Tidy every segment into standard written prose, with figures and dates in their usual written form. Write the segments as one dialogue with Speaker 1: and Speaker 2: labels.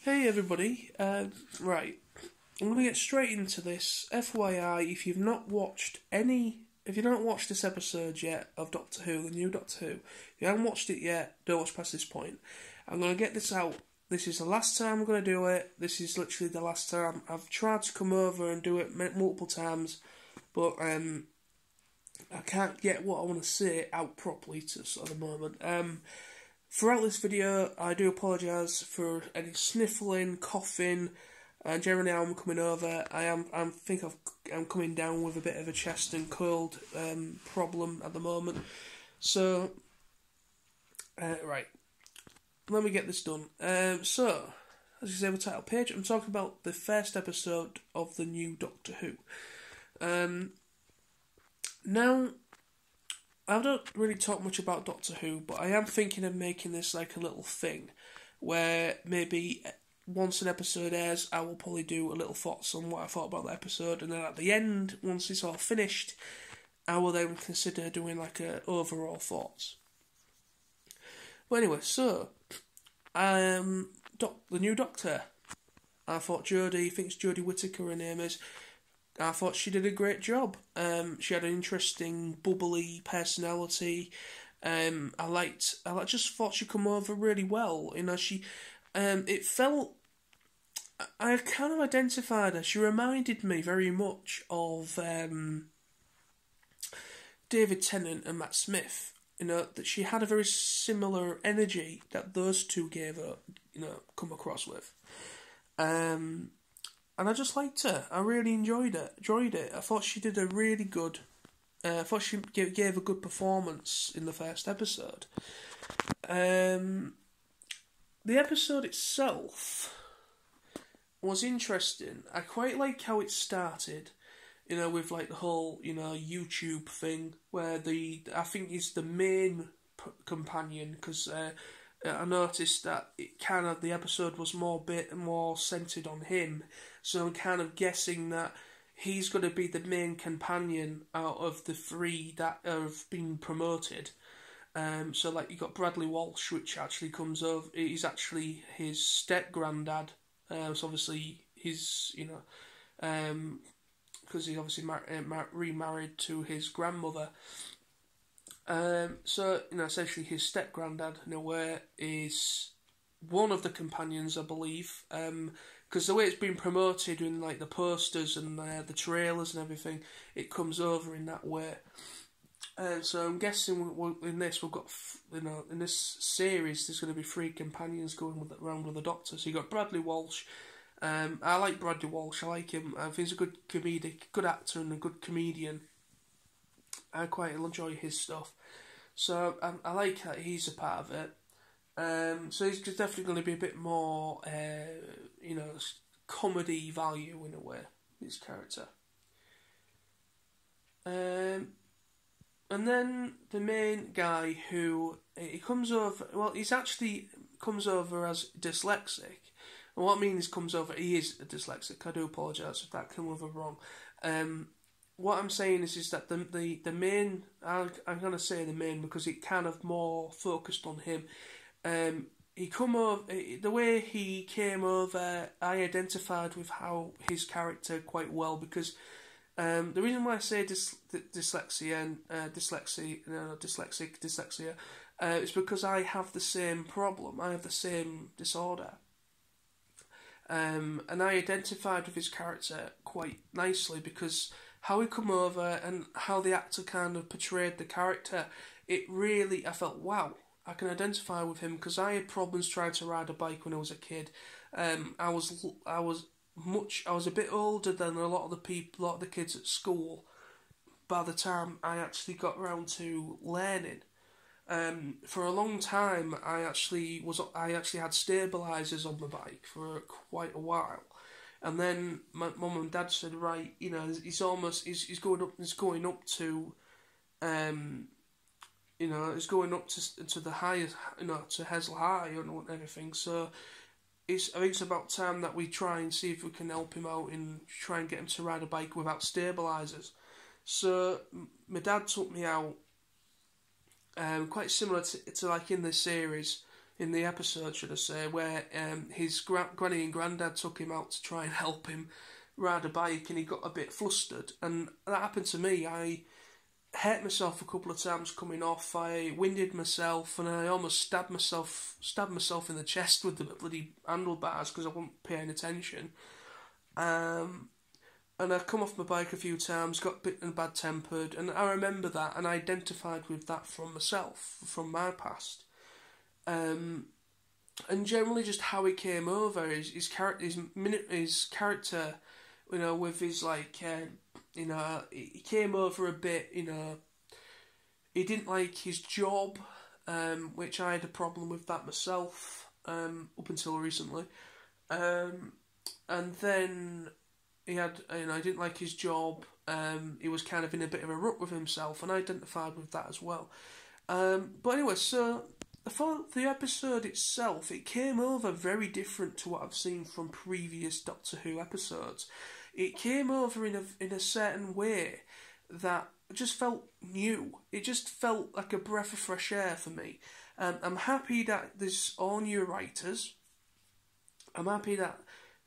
Speaker 1: Hey everybody, right, I'm going to get straight into this. FYI, if you've not watched this episode yet of Doctor Who, the new Doctor Who, if you haven't watched it yet, don't watch past this point. I'm going to get this out. This is the last time I'm going to do it. This is literally the last time. I've tried to come over and do it multiple times, but I can't get what I want to say out properly at the moment. Throughout this video, I do apologise for any sniffling, coughing, and generally how I'm coming over. I'm coming down with a bit of a chest and cold problem at the moment. So, right, let me get this done. So, as you say, the title page, I'm talking about the first episode of the new Doctor Who. Now, I don't really talk much about Doctor Who, but I am thinking of making this like a little thing, where maybe once an episode airs, I will probably do a little thoughts on what I thought about the episode, and then at the end, once it's all finished, I will then consider doing like a overall thoughts. But anyway, so, the new Doctor. I thought Jodie, I think it's Jodie Whittaker her name is, I thought she did a great job. She had an interesting, bubbly personality. I just thought she come over really well. You know, it felt, I kind of identified her. She reminded me very much of David Tennant and Matt Smith. You know, that she had a very similar energy that those two gave her, come across with. And I just liked her. I really enjoyed it. I thought she did a really good. I thought she gave a good performance in the first episode. The episode itself was interesting. I quite like how it started. With like the whole YouTube thing where I think he's the main companion because. I noticed that the episode was more centered on him, so I'm kind of guessing that he's going to be the main companion out of the three that have been promoted. So like you got Bradley Walsh, which actually comes over. He's actually his step granddad. So obviously he's because he obviously remarried to his grandmother. So, essentially his step-granddad, in a way, is one of the companions, I believe, because the way it's been promoted in, like, the posters and the trailers and everything, it comes over in that way. So I'm guessing in this, we've got, in this series, there's going to be three companions going around with the Doctor. So you got Bradley Walsh. I like Bradley Walsh, I like him. I think he's a good good actor and a good comedian. I quite enjoy his stuff. So I like that he's a part of it. So he's definitely going to be a bit more, comedy value in a way, his character. And then the main guy he comes over, he's actually comes over as dyslexic. And what I mean is comes over, he is a dyslexic. I do apologise if that came over wrong. What I'm saying is that the main, I'm going to say the main because it kind of more focused on him. He come over, the way he came over, I identified with how his character quite well because the reason why I say dyslexia is because I have the same problem. I have the same disorder. And I identified with his character quite nicely because how he come over and how the actor kind of portrayed the character, I felt, wow, I can identify with him because I had problems trying to ride a bike when I was a kid. I was a bit older than a lot of the kids at school by the time I actually got around to learning. For a long time, I actually had stabilisers on my bike for quite a while. And then my mum and dad said, right, he's going up to the highest, to Hesel High and everything. So I think it's about time that we try and see if we can help him out and try and get him to ride a bike without stabilisers. So my dad took me out, quite similar to like in this series. in the episode, should I say, where his granny and granddad took him out to try and help him ride a bike, and he got a bit flustered, and that happened to me. I hurt myself a couple of times coming off. I winded myself, and I almost stabbed myself in the chest with the bloody handlebars because I wasn't paying attention. And I come off my bike a few times, got a bit bad tempered, and I remember that, and I identified with that from myself, from my past. And generally just how he came over, his character, you know, with his you know, he came over a bit, you know, he didn't like his job, which I had a problem with that myself, up until recently. And then he had, you know, I didn't like his job. He was kind of in a bit of a rut with himself, and I identified with that as well. But anyway, so for the episode itself, it came over very different to what I've seen from previous Doctor Who episodes. It came over in a certain way that just felt new. It just felt like a breath of fresh air for me. I'm happy that there's all new writers. I'm happy that,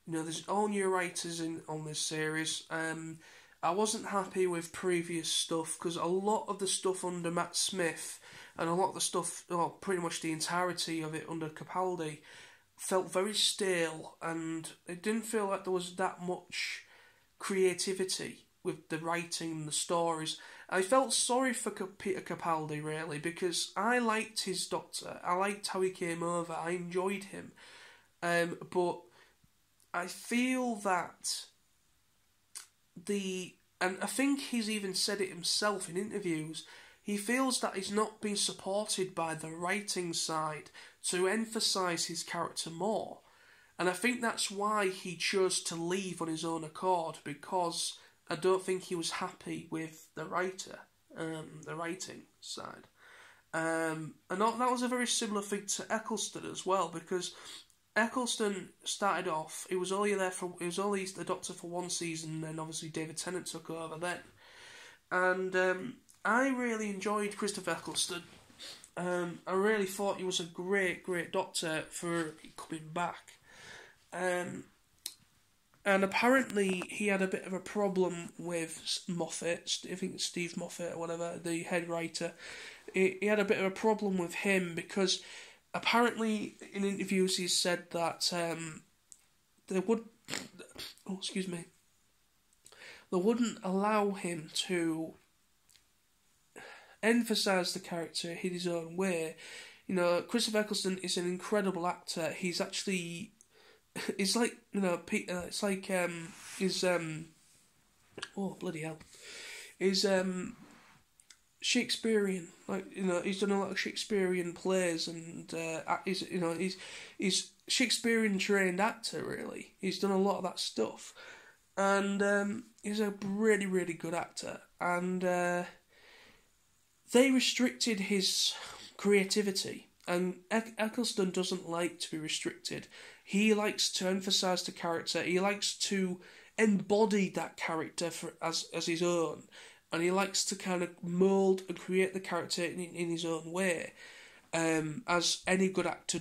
Speaker 1: you know, there's all new writers on this series. I wasn't happy with previous stuff because a lot of the stuff under Matt Smith and a lot of the stuff, pretty much the entirety of it under Capaldi, felt very stale, and it didn't feel like there was that much creativity with the writing and the stories. I felt sorry for Peter Capaldi, really, because I liked his Doctor. I liked how he came over. I enjoyed him. But I feel that and I think he's even said it himself in interviews, he feels that he's not been supported by the writing side to emphasise his character more. And I think that's why he chose to leave on his own accord, because I don't think he was happy with the writing side. And that was a very similar thing to Eccleston as well, because Eccleston started off, he was only the Doctor for one season, and then obviously David Tennant took over then. And I really enjoyed Christopher Eccleston. I really thought he was a great Doctor for coming back. And apparently he had a bit of a problem with Moffat, I think it's Steve Moffat or whatever, the head writer. He had a bit of a problem with him because apparently in interviews he said that they wouldn't allow him to emphasise the character in his own way. You know, Christopher Eccleston is an incredible actor. He's actually, it's like, you know, it's like oh bloody hell, is Shakespearean. Like, you know, he's done a lot of Shakespearean plays, and he's Shakespearean trained actor. Really, he's done a lot of that stuff, and he's a really good actor. And they restricted his creativity, and Eccleston doesn't like to be restricted. He likes to emphasise the character. He likes to embody that character as his own, and he likes to kind of mould and create the character in his own way, as any good actor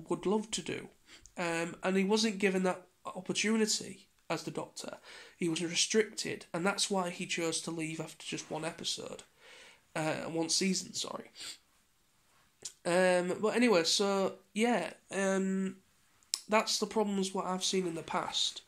Speaker 1: would love to do. And he wasn't given that opportunity as the Doctor. He was restricted, and that's why he chose to leave after just one season, sorry. But anyway, so yeah, that's the problems what I've seen in the past.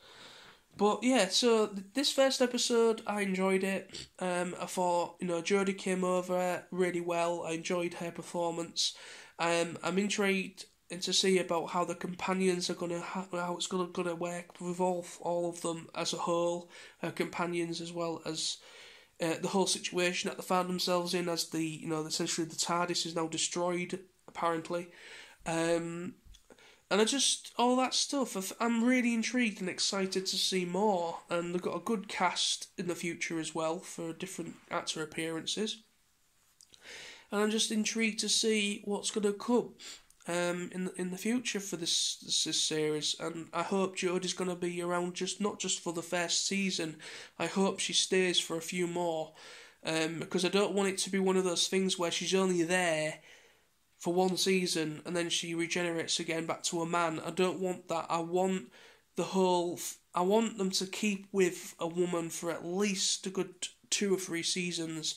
Speaker 1: But yeah, so this first episode, I enjoyed it. I thought, you know, Jodie came over really well. I enjoyed her performance. I'm intrigued to see about how the companions are how it's gonna work with all of them as a whole, her companions, as well as the whole situation that they found themselves in, as essentially the TARDIS is now destroyed, apparently. And all that stuff, I'm really intrigued and excited to see more. And they've got a good cast in the future as well for different actor appearances. And I'm just intrigued to see what's going to come in the future for this series. And I hope Jodie's going to be around not just for the first season. I hope she stays for a few more. Because I don't want it to be one of those things where she's only there for one season and then she regenerates again back to a man. I don't want that. I want them to keep with a woman for at least a good 2 or 3 seasons.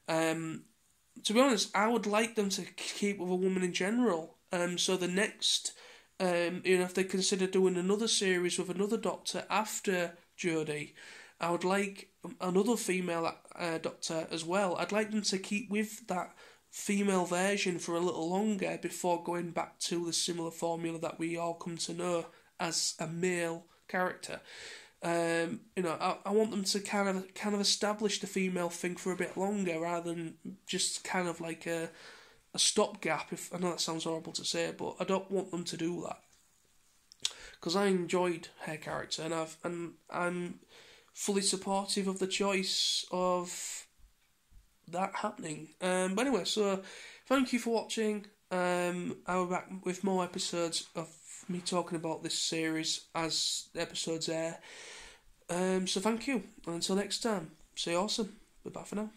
Speaker 1: To be honest, I would like them to keep with a woman in general. So the next, if they consider doing another series with another Doctor after Jodie, I would like another female Doctor as well. I'd like them to keep with that female version for a little longer before going back to the similar formula that we all come to know as a male character. I want them to kind of establish the female thing for a bit longer rather than just kind of like a stopgap. If I know that sounds horrible to say, but I don't want them to do that because I enjoyed her character and I'm fully supportive of the choice of that happening. But anyway, so thank you for watching. I'll be back with more episodes of me talking about this series as the episodes air. So thank you, and until next time, stay awesome. Bye for now.